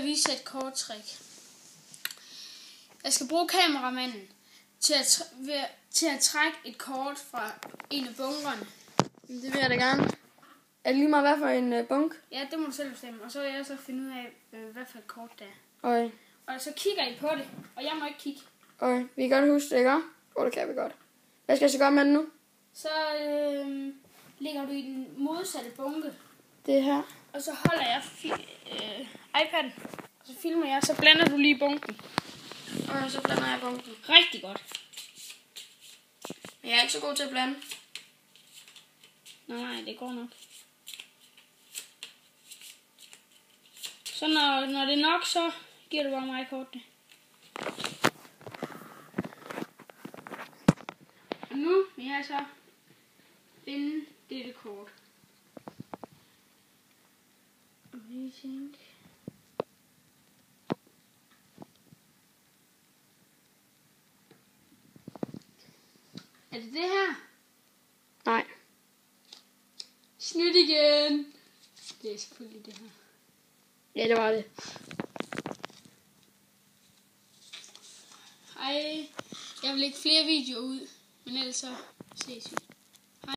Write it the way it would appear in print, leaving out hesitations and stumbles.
jeg vise jer et kort trick. Jeg skal bruge kameramanden til at trække et kort fra en af bunkerne. Det vil jeg da gerne. Er det lige meget hvad for en bunk? Ja, det må du selv bestemme. Og så vil jeg så finde ud af, hvad for et kort det er. Okay. Og så kigger I på det, og jeg må ikke kigge. Okay, vi kan godt huske det, ikke? Det kan vi godt. Hvad skal jeg så gøre med den nu? Så ligger du i den modsatte bunke. Det her. Og så holder jeg iPad'en, og så filmer jeg, så blander du lige bunken. Og så blander jeg bunken. Rigtig godt. Men jeg er ikke så god til at blande. Nej, det går nok. Så når det er nok, så giver du bare mig kortene. Og nu vil jeg så finde dette kort. Og lige tænke. Er det det her? Nej. Snydt igen. Det er selvfølgelig det her. Ja, det var det. Ej, jeg vil lægge flere videoer ud, men ellers så ses vi.